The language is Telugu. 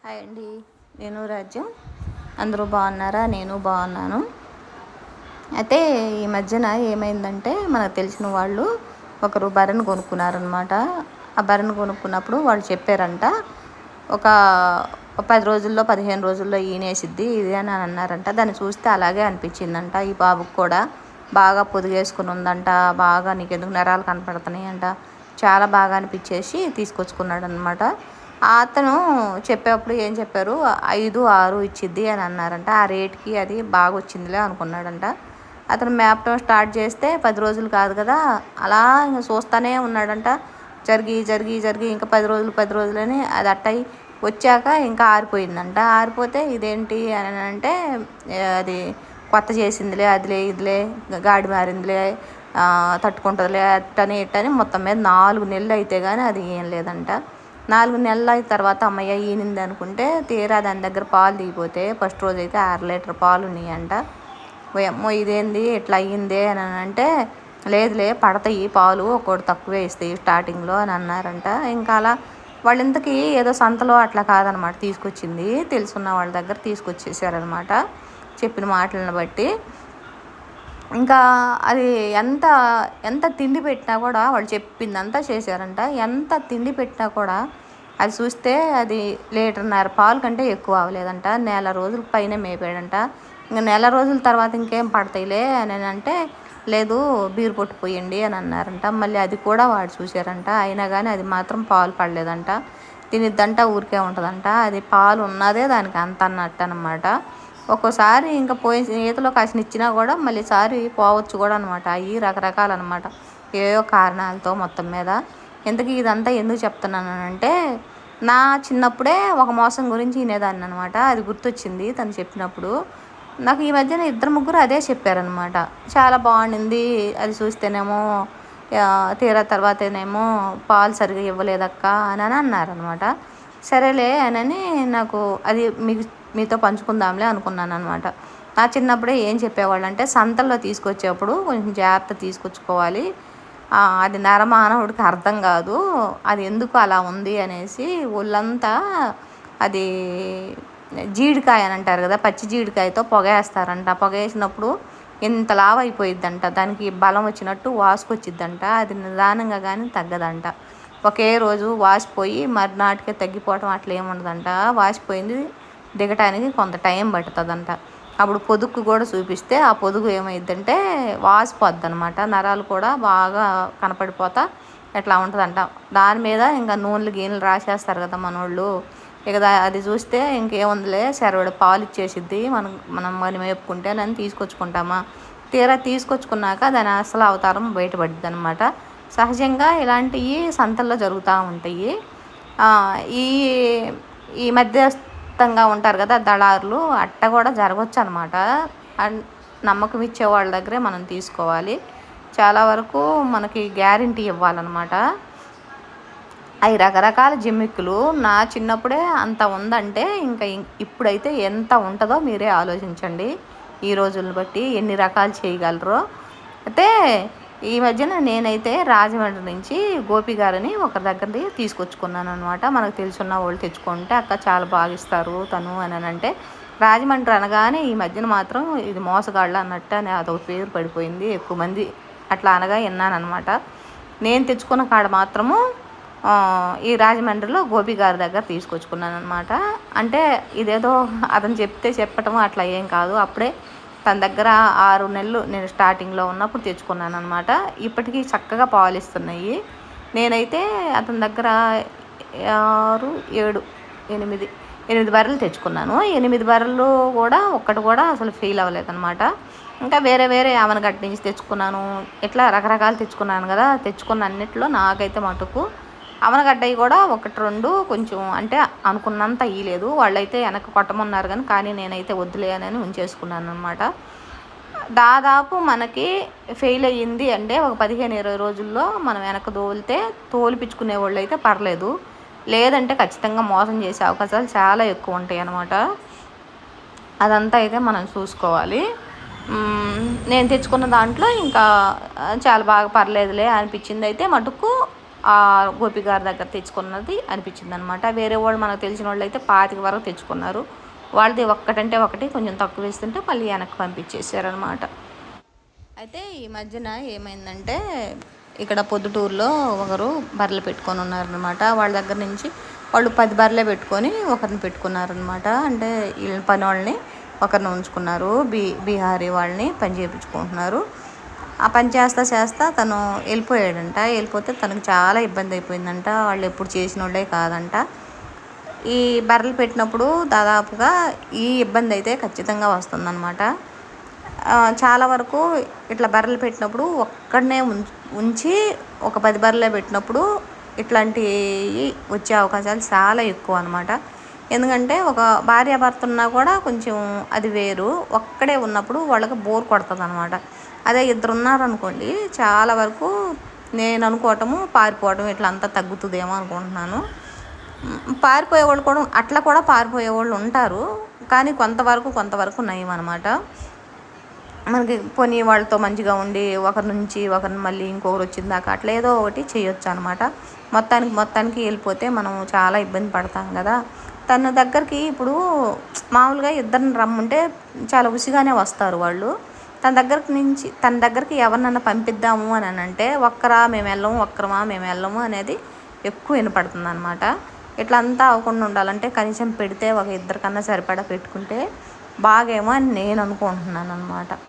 హాయ్ అండి, నేను రాజ్యం. అందరూ బాగున్నారా? నేను బాగున్నాను. అయితే ఈ మధ్యన ఏమైందంటే, మనకు తెలిసిన వాళ్ళు ఒకరు బర్రెను కొనుక్కున్నారనమాట. ఆ బర్రెను కొనుక్కున్నప్పుడు వాళ్ళు చెప్పారంట, ఒక 10 రోజుల్లో 15 రోజుల్లో ఈనేసిద్ది ఇది అని అన్నారంట. దాన్ని చూస్తే అలాగే అనిపించిందంట. ఈ బాబుకు కూడా బాగా పొదిగేసుకుని ఉందంట. బాగా నీకెందుకు నరాలు కనపడుతున్నాయి అంట. చాలా బాగా అనిపించేసి తీసుకొచ్చుకున్నాడు అనమాట. అతను చెప్పేటప్పుడు ఏం చెప్పారు, 5, 6 ఇచ్చిద్ది అని అన్నారంట. ఆ రేట్కి అది బాగా వచ్చిందిలే అనుకున్నాడంట. అతను మేపటం స్టార్ట్ చేస్తే 10 రోజులు కాదు కదా, అలా ఇంకా చూస్తూనే ఉన్నాడంట. జరిగి జరిగి జరిగి ఇంకా 10 రోజులని అది అట్టయి వచ్చాక ఇంకా ఆరిపోయిందంట. ఆరిపోతే ఇదేంటి అని అంటే, అది కొత్త చేసిందిలే, అదిలే ఇదిలే గాడి మారిందిలే, తట్టుకుంటుందిలే అట్టని ఇట్టని మొత్తం మీద 4 నెలలు అయితే కానీ అది ఏం లేదంట. 4 నెలల తర్వాత అమ్మయ్య ఈనింది అనుకుంటే, తీరా దాని దగ్గర పాలు దిగిపోతే ఫస్ట్ రోజు అయితే 6 లీటర్ పాలు ఉన్నాయంట. అమ్మో ఇదేంది ఇట్లా అయ్యిందే అని అంటే, లేదులే పడతాయి పాలు, ఒక్కోటి తక్కువే ఇస్తాయి స్టార్టింగ్లో అని అన్నారంట. ఇంకా అలా వాళ్ళింతకీ ఏదో సంతలో అట్లా కాదనమాట తీసుకొచ్చింది, తెలుసున్న వాళ్ళ దగ్గర తీసుకొచ్చేసారనమాట చెప్పిన మాటలను బట్టి. ఇంకా అది ఎంత ఎంత తిండి పెట్టినా కూడా వాళ్ళు చెప్పిందంతా చేశారంట. ఎంత తిండి పెట్టినా కూడా అది చూస్తే అది 1.5 లీటర్ పాలు కంటే ఎక్కువ అవ్వలేదంట. నెల రోజుల పైన మేపాడంట. ఇంకా నెల రోజుల తర్వాత ఇంకేం పడతాయిలే అని అంటే, లేదు బీరు పొట్టు పోయండి అని అన్నారంట. మళ్ళీ అది కూడా వాడు చూశారంట. అయినా కానీ అది మాత్రం పాలు పడలేదంట. తినిద్దంట, ఊరికే ఉంటుందంట. అది పాలు ఉన్నదే దానికి అంత అన్నట్టు అనమాట. ఒక్కోసారి ఇంకా పోయి ఈతలో కాసిన ఇచ్చినా కూడా మళ్ళీసారి పోవచ్చు కూడా అనమాట. అవి రకరకాలన్నమాట, ఏవో కారణాలతో మొత్తం మీద. ఇంతకీ ఇదంతా ఎందుకు చెప్తున్నానంటే, నా చిన్నప్పుడే ఒక మోసం గురించి వినేదాన్ని అనమాట. అది గుర్తొచ్చింది తను చెప్పినప్పుడు. నాకు ఈ మధ్యన 2-3 అదే చెప్పారనమాట. చాలా బాగుండింది అది చూస్తేనేమో, తీరా తర్వాతనేమో పాలు సరిగా ఇవ్వలేదక్క అని అన్నారనమాట. సరేలే అని నాకు అది మీతో పంచుకుందాంలే అనుకున్నాను అనమాట. నా చిన్నప్పుడే ఏం చెప్పేవాళ్ళు అంటే, సంతల్లో తీసుకొచ్చేప్పుడు కొంచెం జాగ్రత్త తీసుకొచ్చుకోవాలి, అది నరమానవుడికి అర్థం కాదు, అది ఎందుకు అలా ఉంది అనేసి. ఒళ్ళంతా అది జీడికాయ అని అంటారు కదా, పచ్చి జీడికాయతో పొగేస్తారంట. పొగేసినప్పుడు ఎంత లావు అయిపోయిద్దంట, దానికి బలం వచ్చినట్టు వాసుకొచ్చిద్దంట. అది నిదానంగా కానీ తగ్గదంట. ఒకే రోజు వాసిపోయి మర్నాటికే తగ్గిపోవటం అట్లా ఏముండదంట. వాసిపోయింది దిగటానికి కొంత టైం పడుతుందంట. అప్పుడు పొదుగు కూడా చూపిస్తే ఆ పొదుగు ఏమైందంటే వాసిపోద్ది అనమాట. నరాలు కూడా బాగా కనపడిపోతా ఎట్లా ఉంటుందంట. దాని మీద ఇంకా నూనెలు గీనెలు రాసేస్తారు కదా మనోళ్ళు. ఇక అది చూస్తే ఇంకేముందిలే, సరిపడ పాలు ఇచ్చేసిద్ది, మనం మేపుకుంటే అని తీసుకొచ్చుకుంటామా. తీరా తీసుకొచ్చుకున్నాక దాని అసలు అవతారం బయటపడిద్ది అనమాట. సహజంగా ఇలాంటివి సంతల్లో జరుగుతూ ఉంటాయి. ఈ ఈ మధ్యస్థంగా ఉంటారు కదా దళారులు, అట్ట కూడా జరగవచ్చు అనమాట. నమ్మకం ఇచ్చే వాళ్ళ దగ్గరే మనం తీసుకోవాలి. చాలా వరకు మనకి గ్యారెంటీ ఇవ్వాలన్నమాట. అవి రకరకాల జిమ్మిక్కులు. నా చిన్నప్పుడే అంత ఉందంటే ఇంకా ఇప్పుడైతే ఎంత ఉంటుందో మీరే ఆలోచించండి. ఈ రోజులను బట్టి ఎన్ని రకాలు చేయగలరో. అయితే ఈ మధ్యన నేనైతే రాజమండ్రి నుంచి గోపి గారిని ఒకరి దగ్గర తీసుకొచ్చుకున్నాను అనమాట. మనకు తెలుసున్న వాళ్ళు తెచ్చుకుంటే, అక్క చాలా బాగా ఇస్తారు తను అని అంటే, రాజమండ్రి అనగానే ఈ మధ్యన మాత్రం ఇది మోసగాళ్ళు అన్నట్టు అని అదొక పేరు పడిపోయింది. ఎక్కువ మంది అట్లా అనగా విన్నానమాట. నేను తెచ్చుకున్న కాడ మాత్రము ఈ రాజమండ్రిలో గోపి గారి దగ్గర తీసుకొచ్చుకున్నాను అనమాట. అంటే ఇదేదో అతను చెప్పటం అట్లా ఏం కాదు. అప్పుడే తన దగ్గర 6 నెలలు నేను స్టార్టింగ్లో ఉన్నప్పుడు తెచ్చుకున్నాను అనమాట. ఇప్పటికీ చక్కగా పాలిస్తున్నాయి. నేనైతే అతని దగ్గర 6, 7, 8 బర్రెలు తెచ్చుకున్నాను. 8 బర్రెలు కూడా ఒక్కటి కూడా అసలు ఫెయిల్ అవ్వలేదన్నమాట. ఇంకా వేరే వేరే ఆమెనగడ్డ నుంచి తెచ్చుకున్నాను. ఇట్లా రకరకాలు తెచ్చుకున్నాను కదా. తెచ్చుకున్న అన్నిట్లో నాకైతే మటుకు అవనగడ్డవి కూడా 1-2 కొంచెం అంటే అనుకున్నంత ఇయ్యలేదు. వాళ్ళైతే వెనక్కి కొట్టమన్నారు కానీ నేనైతే వద్దులే అని ఉంచేసుకున్నాను అనమాట. దాదాపు మనకి ఫెయిల్ అయ్యింది అంటే ఒక 15-20 రోజుల్లో మనం వెనక్కి తోలిపించుకునే వాళ్ళు అయితే పర్లేదు. లేదంటే ఖచ్చితంగా మోసం చేసే అవకాశాలు చాలా ఎక్కువ ఉంటాయి అన్నమాట. అదంతా అయితే మనం చూసుకోవాలి. నేను తెచ్చుకున్న దాంట్లో ఇంకా చాలా బాగా పర్లేదులే అనిపించింది అయితే మటుకు ఆ గోపి గారి దగ్గర తెచ్చుకున్నది అనిపించింది అనమాట. వేరే వాళ్ళు మనకు తెలిసిన వాళ్ళు అయితే 25 వరకు తెచ్చుకున్నారు. వాళ్ళది ఒక్కటంటే ఒకటి కొంచెం తక్కువ వేస్తుంటే మళ్ళీ వెనక్కి పంపించేసారనమాట. అయితే ఈ మధ్యన ఏమైందంటే ఇక్కడ పొద్దుటూరులో ఒకరు బర్రెలు పెట్టుకొని ఉన్నారనమాట. వాళ్ళ దగ్గర నుంచి వాళ్ళు 10 బర్రెలే పెట్టుకొని ఒకరిని పెట్టుకున్నారనమాట. అంటే వీళ్ళ పని వాళ్ళని ఒకరిని ఉంచుకున్నారు. బీహారీ వాళ్ళని పని చేయించుకుంటున్నారు. ఆ పని చేస్తా తను వెళ్ళిపోయాడంట. వెళ్ళిపోతే తనకు చాలా ఇబ్బంది అయిపోయిందంట. వాళ్ళు ఎప్పుడు చేసిన వాళ్ళే కాదంట. ఈ బర్రెలు పెట్టినప్పుడు దాదాపుగా ఈ ఇబ్బంది అయితే ఖచ్చితంగా వస్తుందన్నమాట. చాలా వరకు ఇట్లా బర్రెలు పెట్టినప్పుడు ఒక్కడనే ఉంచి ఒక 10 బర్రెలే పెట్టినప్పుడు ఇట్లాంటివి వచ్చే అవకాశాలు చాలా ఎక్కువ అనమాట. ఎందుకంటే ఒక భార్యాభర్త ఉన్నా కూడా కొంచెం అది వేరు. ఒక్కడే ఉన్నప్పుడు వాళ్ళకి బోర్ కొడుతుంది అనమాట. అదే ఇద్దరు ఉన్నారనుకోండి చాలా వరకు నేను అనుకోవటము పారిపోవటం ఇట్లా అంతా తగ్గుతుందేమో అనుకుంటున్నాను. పారిపోయేవాళ్ళు కూడా అట్లా కూడా పారిపోయేవాళ్ళు ఉంటారు. కానీ కొంతవరకు నయం అనమాట. మనకి పోనీ వాళ్ళతో మంచిగా ఉండి ఒకరి నుంచి ఒకరిని మళ్ళీ ఇంకొకరు వచ్చిన దాకా అట్లా ఏదో ఒకటి చేయొచ్చు అనమాట. మొత్తానికి వెళ్ళిపోతే మనం చాలా ఇబ్బంది పడతాం కదా. తన దగ్గరికి ఇప్పుడు మామూలుగా ఇద్దరిని రమ్మంటే చాలా ఉసిగానే వస్తారు వాళ్ళు. తన దగ్గరికి ఎవరినన్నా పంపిద్దాము అని అంటే ఒక్కరమా మేము వెళ్ళము అనేది ఎక్కువ వినపడుతుంది అనమాట. ఇట్లా అంతా అవ్వకుండా ఉండాలంటే కనీసం పెడితే ఒక ఇద్దరికన్నా సరిపడా పెట్టుకుంటే బాగేమో అని నేను అనుకుంటున్నాను అనమాట.